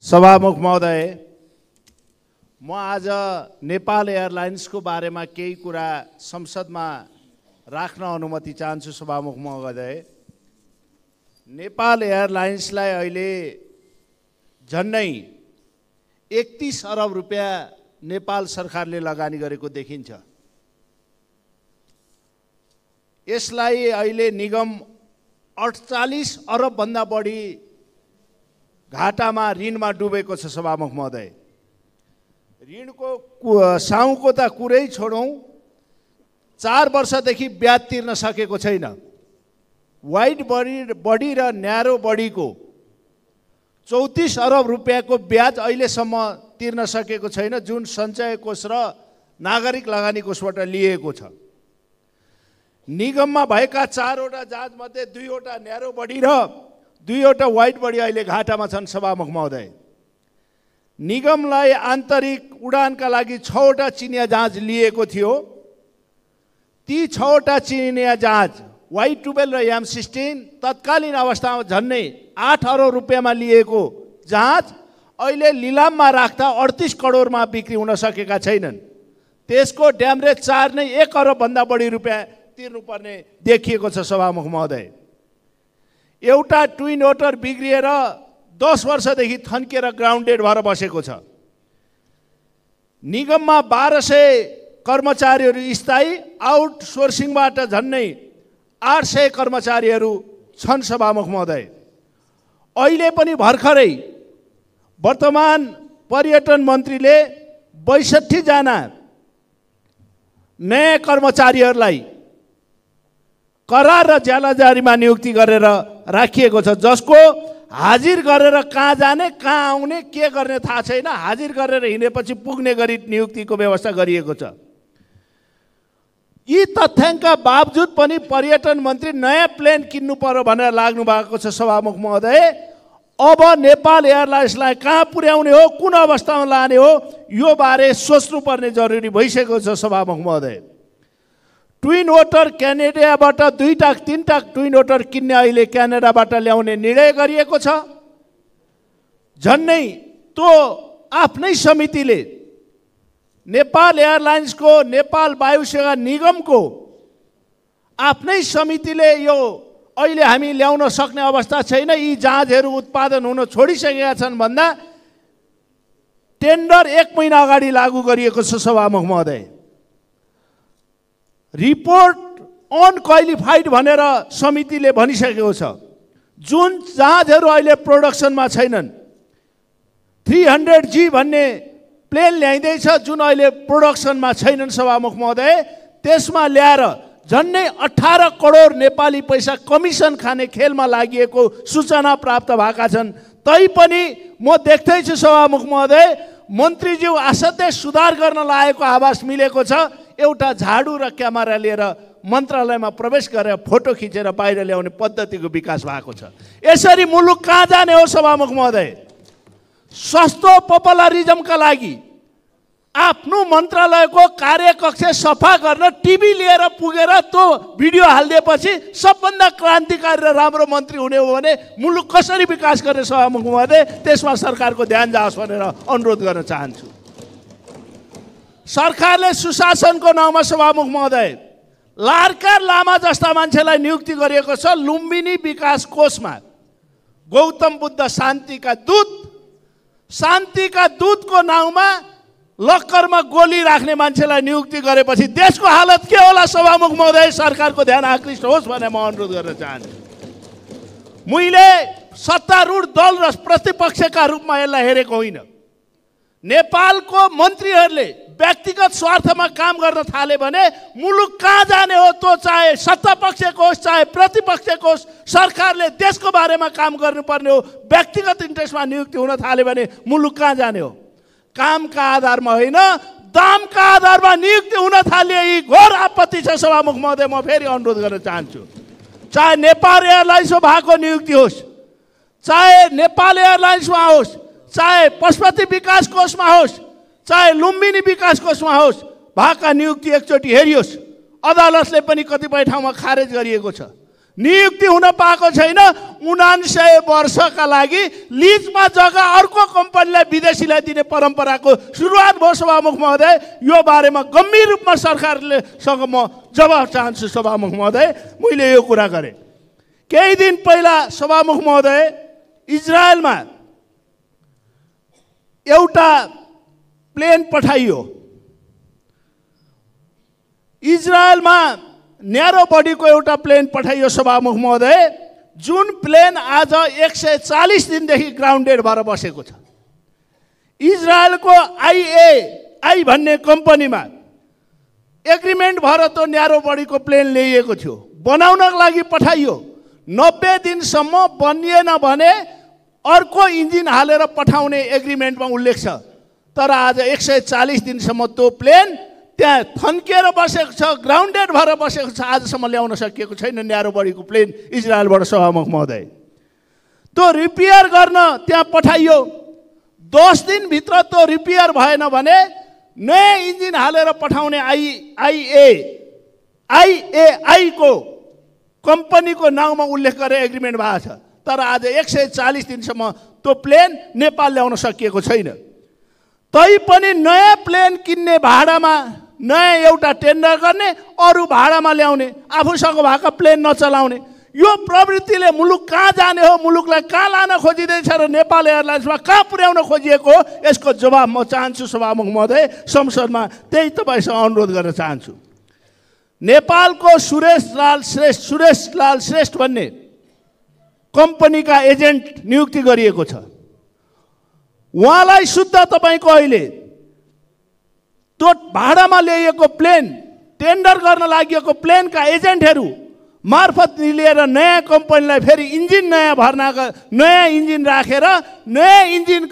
सभामुख महोदय, म आज नेपाल एयरलाइन्सको बारेमा केही कुरा संसदमा राख्न अनुमति चाहन्छु। सभामुख महोदय, नेपाल एयरलाइन्सलाई अहिले झन्डै 31 अरब रुपैयाँ नेपाल सरकारले लगानी गरेको देखिन्छ। यसलाई अहिले निगम 48 अरब भन्दा बढी घाटामा ऋणमा डुबेको छ। सभामुख महोदय, ऋणको साउको त कुरै छोडौँ, 4 वर्षदेखि ब्याज तिर्न सकेको छैन। वाइड बडी र न्यारो बडीको 34 अरब रुपैयाँको ब्याज अहिलेसम्म तिर्न सकेको छैन, जुन सञ्चय कोष र नागरिक लगानी कोषबाट लिएको छ। निगममा भएका 4 वटा जहाजमध्ये 2 वटा न्यारो बडी र 2 वटा वाइड बडी अहिले घाटामा छन्। सभामुख महोदय, निगमलाई आन्तरिक उडानका लागि 6 वटा चिनिया जहाज लिएको थियो। ती 6 वटा चिनिया जहाज Y12 र M16 तत्कालीन अवस्थामा झन्डै 8 अरब रुपैयाँमा लिएको जहाज अहिले लिलाममा राख्दा 38 करोडमा बिक्री हुन सकेका छैनन्। त्यसको ड्यामरेज चार्ज नै 1 अरब भन्दा बढी रुपैयाँ तिर्नुपर्ने देखिएको छ। सभामुख महोदय, एउटा ट्विन ओटर बिग्रिएर 10 वर्षदेखि थन्किएर ग्राउन्डेड भएर बसेको छ। निगममा 1200 कर्मचारीहरू स्थायी, आउटसोर्सिङबाट झन्डै 800 कर्मचारीहरू छन्। सभामुख महोदय, अहिले पनि भर्खरै वर्तमान पर्यटन मन्त्रीले 62 जना नयाँ कर्मचारीहरूलाई करार र ज्यालाजारीमा नियुक्ति गरेर राखिएको छ, जसको हाजिर गरेर कहाँ जाने, कहाँ आउने, के गर्ने थाहा छैन। हाजिर गरेर हिँडेपछि पुग्ने गरी नियुक्तिको व्यवस्था गरिएको छ। यी तथ्याङ्कका बावजुद पनि पर्यटन मन्त्री नयाँ प्लेन किन्नु पर्यो भनेर लाग्नु भएको छ। सभामुख महोदय, अब नेपाल एयरलाइन्सलाई कहाँ पुर्याउने हो, कुन अवस्थामा लाने हो, यो बारे सोच्नुपर्ने जरुरी भइसकेको छ। सभामुख महोदय, ट्विन ओटर क्यानाडाबाट 2-3 ट्विन ओटर किन्ने अहिले क्यानाडाबाट ल्याउने निर्णय गरिएको छ। झन्डै त्यो आफ्नै समितिले नेपाल एयरलाइन्सको, नेपाल वायुसेवा निगमको आफ्नै समितिले यो अहिले हामी ल्याउन सक्ने अवस्था छैन, यी जहाजहरू उत्पादन हुन छोडिसकेका छन् भन्दा टेन्डर 1 महिना अगाडि लागू गरिएको छ। सभामुख महोदय, रिपोर्ट अनक्वालिफाइड भनेर समितिले भनिसकेको छ। जुन जहाजहरू अहिले प्रोडक्सनमा छैनन्, 300G भन्ने प्लेन ल्याइँदैछ, जुन अहिले प्रोडक्सनमा छैनन्। सभामुख महोदय, त्यसमा ल्याएर झन्डै 18 करोड नेपाली पैसा कमिसन खाने खेलमा लागिएको सूचना प्राप्त भएका छन्। तैपनि म देख्दैछु सभामुख महोदय, मन्त्रीज्यू असाध्यै सुधार गर्न लागेको आभास मिलेको छ। एउटा झाडु र क्यामेरा लिएर मन्त्रालयमा प्रवेश गरेर फोटो खिचेर बाहिर ल्याउने पद्धतिको विकास भएको छ। यसरी मुलुक कहाँ जाने हो? सभामुख महोदय, सस्तो पपुलरिजमका लागि आफ्नो मन्त्रालयको कार्यकक्ष सफा गर्न टिभी लिएर पुगेर त्यो भिडियो हालिदिएपछि सबभन्दा क्रान्तिकारी र राम्रो मन्त्री हुने हो भने मुलुक कसरी विकास गर्ने? सभामुख महोदय, त्यसमा सरकारको ध्यान जाओस् भनेर अनुरोध गर्न चाहन्छु। सरकारले सुशासनको नाउँमा सभामुख महोदय लार्कार लामा जस्ता मान्छेलाई नियुक्ति गरिएको छ। लुम्बिनी विकास कोषमा गौतम बुद्ध शान्तिका दूतको नाउँमा लक्करमा गोली राख्ने मान्छेलाई नियुक्ति गरेपछि देशको हालत के होला? सभामुख महोदय, सरकारको ध्यान आकृष्ट होस् भनेर म अनुरोध गर्न चाहन्छु। मैले सत्तारूढ दल र प्रतिपक्षका रूपमा यसलाई हेरेको होइन। नेपालको मन्त्रीहरूले व्यक्तिगत स्वार्थमा काम गर्न थाले भने मुलुक कहाँ जाने हो? त्यो चाहे सत्तापक्षको होस् चाहे प्रतिपक्षको होस्, सरकारले देशको बारेमा काम गर्नुपर्ने हो। व्यक्तिगत इन्ट्रेस्टमा नियुक्ति हुन थाल्यो भने मुलुक कहाँ जाने हो? कामका आधारमा होइन, दामका आधारमा नियुक्ति हुन थालिए यी घोर आपत्ति छ। सभामुख महोदय, म फेरि अनुरोध गर्न चाहन्छु, चाहे नेपाल एयरलाइन्समा भएको नियुक्ति होस्, चाहे नेपाल एयरलाइन्समा होस्, चाहे पशुपति विकास कोषमा होस्, चाहे लुम्बिनी विकास कोषमा होस्, भएका नियुक्ति एकचोटि हेरियोस्। अदालतले पनि कतिपय ठाउँमा खारेज गरिएको छ। नियुक्ति हुन पाएको छैन। 99 वर्षका लागि लिजमा जग्गा अर्को कम्पनी कम्पनीलाई विदेशीलाई दिने परम्पराको सुरुवात भयो सभामुख महोदय। यो बारेमा गम्भीर रूपमा सरकारलेसँग म जवाफ चाहन्छु सभामुख महोदय। मैले यो कुरा गरेँ। केही दिन पहिला सभामुख महोदय इजरायलमा एउटा प्लेन पठाइयो। इजरायलमा न्यारो बडीको एउटा प्लेन पठाइयो सभामुख महोदय, जुन प्लेन आज 140 दिनदेखि ग्राउन्डेड भएर बसेको छ। इजरायलको आइए भन्ने कम्पनीमा एग्रिमेन्ट भएर त्यो न्यारो बडीको प्लेन ल्याइएको थियो, बनाउनको लागि पठाइयो। 90 दिनसम्म बनिएन भने अर्को इन्जिन हालेर पठाउने एग्रिमेन्टमा उल्लेख छ। तर आज 140 दिनसम्म त्यो प्लेन त्यहाँ थन्किएर बसेको छ, ग्राउन्डेड भएर बसेको छ। आजसम्म ल्याउन सकिएको छैन न्यारो बडीको प्लेन इजरायलबाट सभामुख महोदय। त्यो रिपेयर गर्न त्यहाँ पठाइयो। 10 दिनभित्र त्यो रिपेयर भएन भने नयाँ इन्जिन हालेर पठाउने आइए को कम्पनीको नाउँमा उल्लेख गरेर एग्रिमेन्ट भएको छ। तर आज 140 दिनसम्म त्यो प्लेन नेपाल ल्याउन सकिएको छैन। तैपनि नयाँ प्लेन किन्ने भाडामा नयाँ एउटा टेन्डर गर्ने, अरू भाडामा ल्याउने, आफूसँग भएको प्लेन नचलाउने, यो प्रवृत्तिले मुलुक कहाँ जाने हो, मुलुकलाई कहाँ लान खोजिँदैछ र नेपाल एयरलाइन्समा कहाँ पुर्याउन खोजिएको हो, यसको जवाब म चाहन्छु सभामुख महोदय। संसदमा त्यही तपाईँसँग अनुरोध गर्न चाहन्छु। नेपालको सुरेश लाल श्रेष्ठ भन्ने कम्पनीका एजेन्ट नियुक्ति गरिएको छ। उहाँलाई शुद्ध तपाईँको अहिले त्यो भाडामा ल्याइएको प्लेन, टेन्डर गर्न लागि प्लेनका एजेन्टहरू मार्फत लिएर नयाँ कम्पनीलाई फेरि इन्जिन नयाँ नयाँ इन्जिन राखेर नयाँ इन्जिन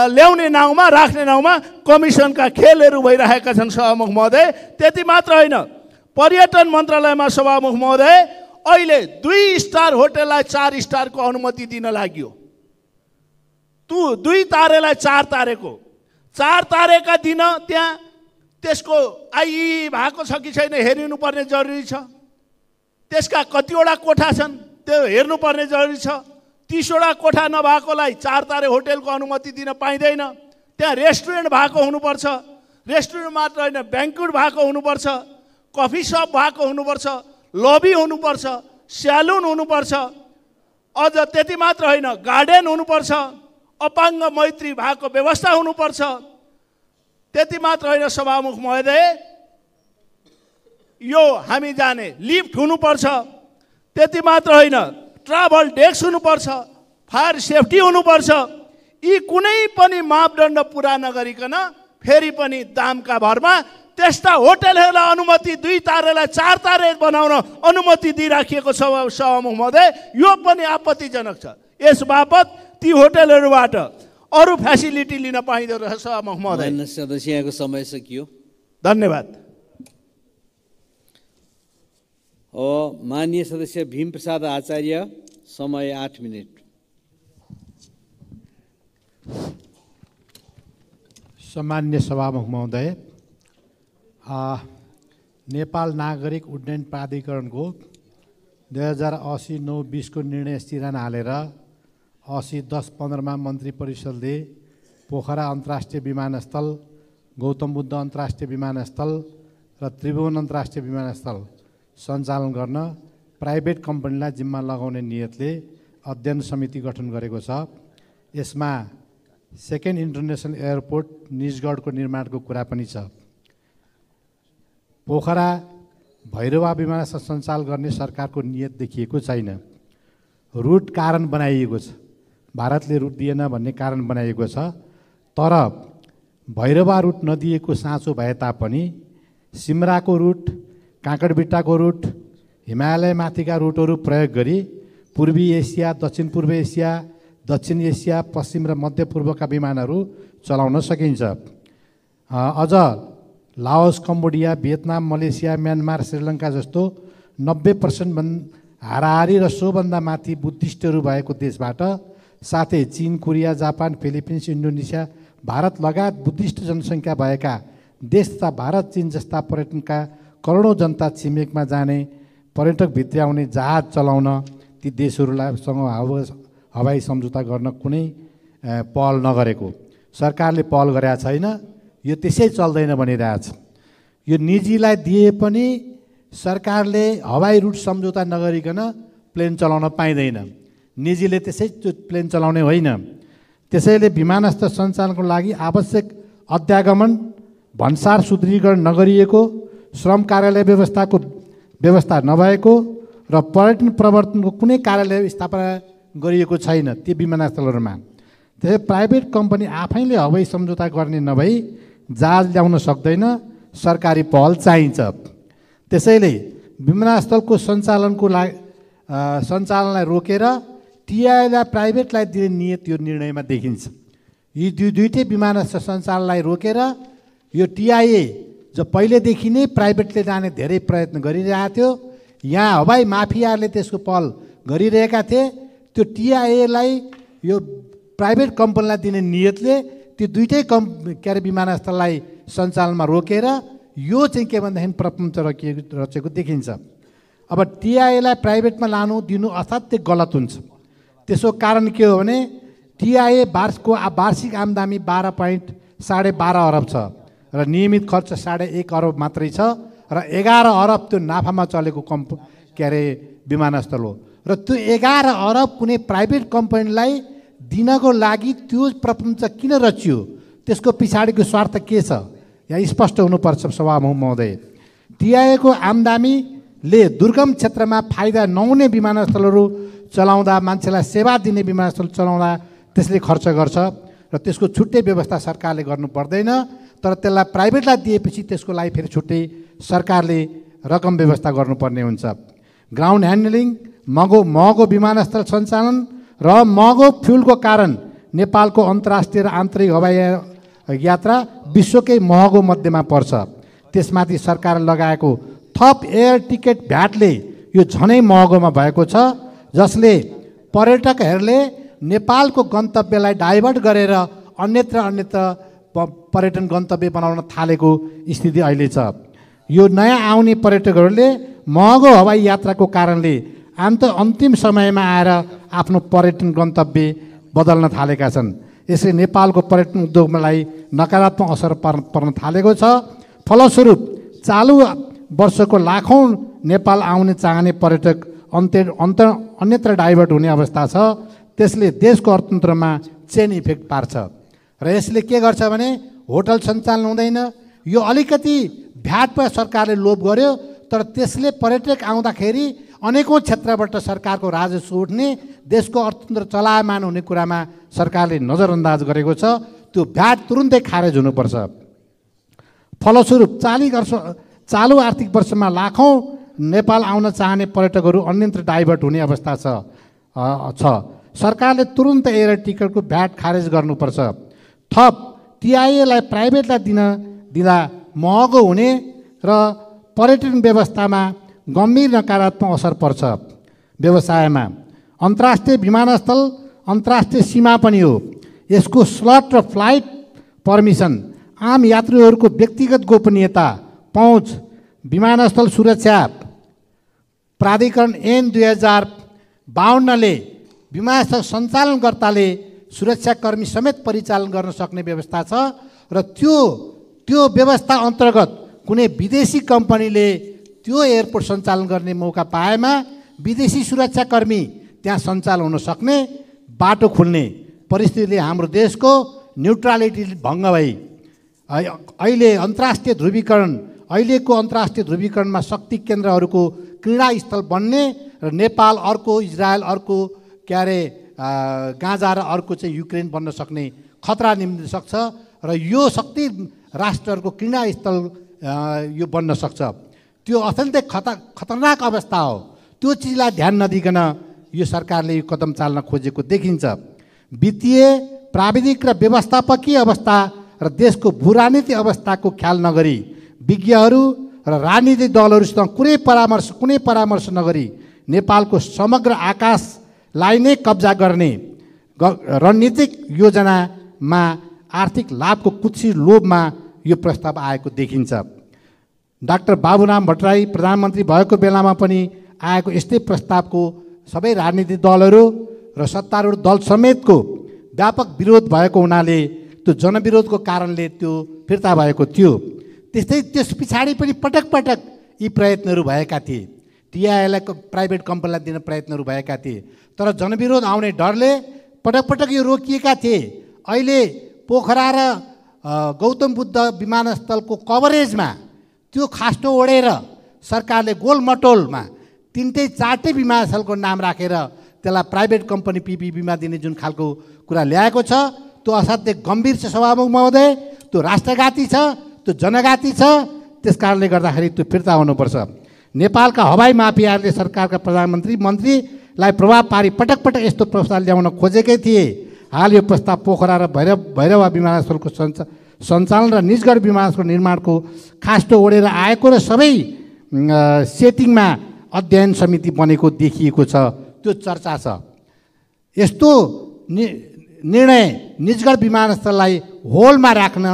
ल्याउने नाउँमा राख्ने नाउँमा कमिसनका खेलहरू भइरहेका छन् सभामुख महोदय। त्यति मात्र होइन, पर्यटन मन्त्रालयमा सभामुख महोदय अहिले 2 स्टार होटललाई 4 स्टारको अनुमति दिन लाग्यो। 2 तारेलाई 4 तारेको, 4 तारेका दिन त्यहाँ त्यसको आइई भएको छ कि छैन हेरिनुपर्ने जरुरी छ। त्यसका कतिवटा कोठा छन् त्यो हेर्नुपर्ने जरुरी छ। 30 वटा कोठा नभएकोलाई 4 तारे होटलको अनुमति दिन पाइँदैन। त्यहाँ रेस्टुरेन्ट भएको हुनुपर्छ। रेस्टुरेन्ट मात्र होइन, ब्याङ्क्वेट भएको हुनुपर्छ, कफी सप भएको हुनुपर्छ, लबी हुनुपर्छ, स्यालुन हुनुपर्छ। अझ त्यति मात्र होइन, गार्डन हुनुपर्छ, अपाङ्ग मैत्री भएको व्यवस्था हुनुपर्छ। त्यति मात्र होइन सभामुख महोदय, यो हामी जाने लिफ्ट हुनुपर्छ। त्यति मात्र होइन, ट्राभल डेस्क हुनुपर्छ, फायर सेफ्टी हुनुपर्छ। यी कुनै पनि मापदण्ड पुरा नगरिकन फेरि पनि दामका भरमा त्यस्ता होटलहरूलाई अनुमति 2 तारेलाई 4 तारे बनाउन अनुमति दिइराखिएको छ सभामुख महोदय। यो पनि आपत्तिजनक छ। यस बापत ती होटलहरूबाट अरू फ्यासिलिटी लिन पाइँदो रहेछ सभामुख महोदय। सदस्यको समय सकियो। धन्यवाद। माननीय सदस्य भीम प्रसाद आचार्य, समय 8 मिनट। सम्मान्य सभामुख महोदय, नेपाल नागरिक उड्डयन प्राधिकरणको 2080-9-20 को निर्णय सिराना हालेर 80-10-15 मन्त्री परिषदले पोखरा अन्तर्राष्ट्रिय विमानस्थल, गौतम बुद्ध अन्तर्राष्ट्रिय विमानस्थल र त्रिभुवन अन्तर्राष्ट्रिय विमानस्थल सञ्चालन गर्न प्राइभेट कम्पनीलाई जिम्मा लगाउने नियतले अध्ययन समिति गठन गरेको छ। यसमा सेकेन्ड इन्टरनेसनल एयरपोर्ट निजगढको निर्माणको कुरा पनि छ। पोखरा भैरवा विमानस्थल सञ्चालन गर्ने सरकारको नियत देखिएको छैन। रुट कारण बनाइएको छ, भारतले रुट दिएन भन्ने कारण बनाइएको छ। तर भैरवा रुट नदिएको साँचो भए तापनि सिमराको रुट, काँकडबिट्टाको रुट, हिमालय माथिका रुटहरू प्रयोग गरी पूर्वी एसिया, दक्षिण पूर्व एसिया, दक्षिण एसिया, पश्चिम र मध्यपूर्वका विमानहरू चलाउन सकिन्छ। अझ Laos, Cambodia, Vietnam, Malaysia, Myanmar, Sri Lanka जस्तो 90% हाराहारी र सोभन्दा माथि बुद्धिस्टहरू भएको देशबाट, साथै चीन, Korea, Japan, Philippines, Indonesia, Bharat लगायत बुद्धिस्ट जनसङ्ख्या भएका देश तथा भारत, चीन जस्ता पर्यटनका करोडौँ जनता छिमेकमा जाने, पर्यटक भित्र्याउने जहाज चलाउन ती देशहरूसँग हवाई सम्झौता गर्न कुनै पहल नगरेको, सरकारले पहल गरेका छैन, यो त्यसै चल्दैन भनिरहेछ। यो निजीलाई दिए पनि सरकारले हवाई रुट सम्झौता नगरिकन प्लेन चलाउन पाइँदैन, निजीले त्यसै प्लेन चलाउने होइन। त्यसैले विमानस्थल सञ्चालनको लागि आवश्यक अध्यागमन भन्सार सुदृढीकरण नगरिएको, श्रम कार्यालय व्यवस्था नभएको र पर्यटन प्रवर्तनको कुनै कार्यालय स्थापना गरिएको छैन ती विमानस्थलहरूमा। त्यसै प्राइभेट कम्पनी आफैले हवाई सम्झौता गर्ने नभई जहाज ल्याउन सक्दैन, सरकारी पहल चाहिन्छ। त्यसैले विमानस्थलको सञ्चालनलाई रोकेर टिआईलाई प्राइभेटलाई दिने नियत यो निर्णयमा देखिन्छ। यी दुईटै विमानस्थल सञ्चालनलाई रोकेर यो टिआईए जो पहिलेदेखि नै प्राइभेटले जाने धेरै प्रयत्न गरिरहेको थियो, यहाँ हवाई माफियाहरूले त्यसको पहल गरिरहेका थिए, त्यो टिआईएलाई यो प्राइभेट कम्पनीलाई दिने नियतले ती दुईटै विमानस्थललाई सञ्चालनमा रोकेर यो चाहिँ के भन्दाखेरि प्रपञ्च रचेको देखिन्छ। अब टिआईएलाई प्राइभेटमा दिनु असाध्यै गलत हुन्छ। त्यसको कारण के हो भने टिआईए वार्षिक आम्दानी 12.12 अरब छ र नियमित खर्च 1.5 अरब मात्रै छ र 11 अरब त्यो नाफामा चलेको विमानस्थल हो। र त्यो 11 अरब कुनै प्राइभेट कम्पनीलाई दिनको लागि त्यो प्रपञ्च किन रचियो, त्यसको पछाडिको स्वार्थ के छ, यहाँ स्पष्ट हुनुपर्छ सभामुख महोदय। टिआईएको आम्दानीले दुर्गम क्षेत्रमा फाइदा नहुने विमानस्थलहरू चलाउँदा, मान्छेलाई सेवा दिने विमानस्थल चलाउँदा त्यसले खर्च गर्छ र त्यसको छुट्टै व्यवस्था सरकारले गर्नु पर्दैन, तर त्यसलाई प्राइभेटलाई दिएपछि त्यसको लागि फेरि छुट्टै सरकारले रकम व्यवस्था गर्नुपर्ने हुन्छ। ग्राउन्ड ह्यान्डलिङ, महँगो विमानस्थल सञ्चालन र महँगो फ्युलको कारण नेपालको अन्तर्राष्ट्रिय र आन्तरिक हवाई यात्रा विश्वकै महँगो मध्येमा पर्छ। त्यसमाथि सरकार लगाएको थप एयर टिकट भ्याटले यो झनै महँगोमा भएको छ, जसले पर्यटकहरूले नेपालको गन्तव्यलाई डाइभर्ट गरेर अन्यत्र पर्यटन गन्तव्य बनाउन थालेको स्थिति अहिले छ। यो नयाँ आउने पर्यटकहरूले महँगो हवाई यात्राको कारणले अन्तिम समयमा आएर आफ्नो पर्यटन गन्तव्य बदल्न थालेका छन्। यसले नेपालको पर्यटन उद्योगलाई नकारात्मक असर पर्न थालेको छ। फलस्वरूप चालु वर्षको लाखौँ नेपाल आउने चाहने पर्यटक अन्यत्र डाइभर्ट हुने अवस्था छ। त्यसले देशको अर्थतन्त्रमा चेन इफेक्ट पार्छ र यसले के गर्छ भने होटल सञ्चालन हुँदैन। यो अलिकति भ्याटमा सरकारले लोभ गर्यो, तर त्यसले पर्यटक आउँदाखेरि अनेकौँ क्षेत्रबाट सरकारको राजस्व उठ्ने, देशको अर्थतन्त्र चलायमान हुने कुरामा सरकारले नजरअन्दाज गरेको छ। त्यो भ्याट तुरुन्तै खारेज हुनुपर्छ। फलस्वरूप चालु आर्थिक वर्षमा लाखौँ नेपाल आउन चाहने पर्यटकहरू अन्यत्र डाइभर्ट हुने अवस्था छ। सरकारले तुरुन्त एयर टिकटको भ्याट खारेज गर्नुपर्छ। थप टिआईएलाई प्राइभेटलाई दिँदा महँगो हुने र पर्यटन व्यवस्थामा गम्भीर नकारात्मक असर पर्छ। व्यवसायमा अन्तर्राष्ट्रिय विमानस्थल अन्तर्राष्ट्रिय सीमा पनि हो। यसको स्लट र फ्लाइट पर्मिसन, आम यात्रीहरूको व्यक्तिगत गोपनीयता, पहुँच, विमानस्थल सुरक्षा प्राधिकरण ऐन 2052ले विमानस्थल सञ्चालनकर्ताले सुरक्षाकर्मी समेत परिचालन गर्न सक्ने व्यवस्था छ र त्यो व्यवस्था अन्तर्गत कुनै विदेशी कम्पनीले त्यो एयरपोर्ट सञ्चालन गर्ने मौका पाएमा विदेशी सुरक्षाकर्मी त्यहाँ सञ्चालन हुन सक्ने बाटो खुल्ने परिस्थितिले हाम्रो देशको न्युट्रालिटी भङ्ग भई अहिलेको अन्तर्राष्ट्रिय ध्रुवीकरणमा शक्ति केन्द्रहरूको क्रीडा स्थल बन्ने र नेपाल अर्को, इजरायल अर्को, गाजा र अर्को चाहिँ युक्रेन बन्न सक्ने खतरा निम्ति सक्छ र यो शक्ति राष्ट्रहरूको क्रीडा स्थल यो बन्न सक्छ। त्यो अत्यन्तै खतरनाक अवस्था हो। त्यो चिजलाई ध्यान नदिकन यो सरकारले यो कदम चाल्न खोजेको देखिन्छ। वित्तीय, प्राविधिक र व्यवस्थापकीय अवस्था र देशको भूराजनीतिक अवस्थाको ख्याल नगरी विज्ञहरू र राजनीतिक दलहरूसँग कुनै परामर्श नगरी नेपालको समग्र आकाशलाई नै कब्जा गर्ने रणनीतिक योजनामा आर्थिक लाभको कुत्सित लोभमा यो प्रस्ताव आएको देखिन्छ। डाक्टर बाबुराम भट्टराई प्रधानमन्त्री भएको बेलामा पनि आएको यस्तै प्रस्तावको सबै राजनीतिक दलहरू र सत्तारूढ दल समेतको व्यापक विरोध भएको हुनाले त्यो जनविरोधको कारणले त्यो फिर्ता भएको थियो। त्यस्तै त्यस पछाडि पनि पटक पटक यी प्रयत्नहरू भएका थिए, टिआईएललाई प्राइभेट कम्पनीलाई दिन प्रयत्नहरू भएका थिए, तर जनविरोध आउने डरले पटक पटक यो रोकिएका थिए। अहिले पोखरा र गौतम बुद्ध विमानस्थलको कभरेजमा त्यो खास्टो ओढेर सरकारले गोलमटोलमा 3-4 विमानस्थलको नाम राखेर त्यसलाई प्राइभेट कम्पनी पिपिपीमा दिने जुन खालको कुरा ल्याएको छ त्यो असाध्यै गम्भीर छ सभामुख महोदय। त्यो राष्ट्रघाती छ, त्यो जनघाती छ। त्यस कारणले गर्दाखेरि त्यो फिर्ता हुनुपर्छ। नेपालका हवाई माफियाहरूले सरकारका प्रधानमन्त्री मन्त्रीलाई प्रभाव पारी पटक पटक यस्तो प्रस्ताव ल्याउन खोजेकै थिए। हाल यो प्रस्ताव पोखरा र भैरवा विमानस्थलको सञ्चालन र निजगढ विमानस्थलको निर्माणको खास्टो ओढेर आएको र सबै सेटिङमा अध्ययन समिति बनेको देखिएको छ, त्यो चर्चा छ। यस्तो निर्णय निजगढ विमानस्थललाई होलमा राख्न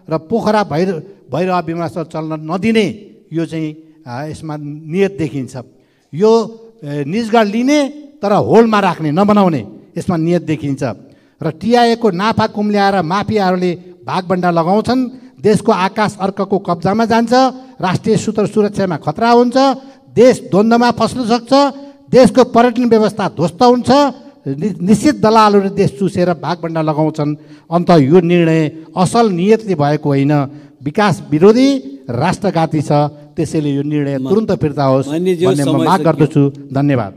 र पोखरा भैरवा विमानस्थल चल्न नदिने यो चाहिँ यसमा नियत देखिन्छ। यो निजगढ लिने तर होलमा राख्ने नबनाउने यसमा नियत देखिन्छ। र टिआईएको नाफा कुम्ल्याएर माफियाहरूले भागभण्डा लगाउँछन्, देशको आकाश अर्काको कब्जामा जान्छ, राष्ट्रिय सुरक्षामा खतरा हुन्छ, देश द्वन्द्वमा फस्न सक्छ, देशको पर्यटन व्यवस्था ध्वस्त हुन्छ, निश्चित दलालहरूले देश चुसेर भागभण्डा लगाउँछन्। अन्त यो निर्णय असल नियतले भएको होइन, विकास विरोधी राष्ट्रघाती छ। त्यसैले यो निर्णय तुरुन्त फिर्ता होस् भन्ने म माग गर्दछु। धन्यवाद।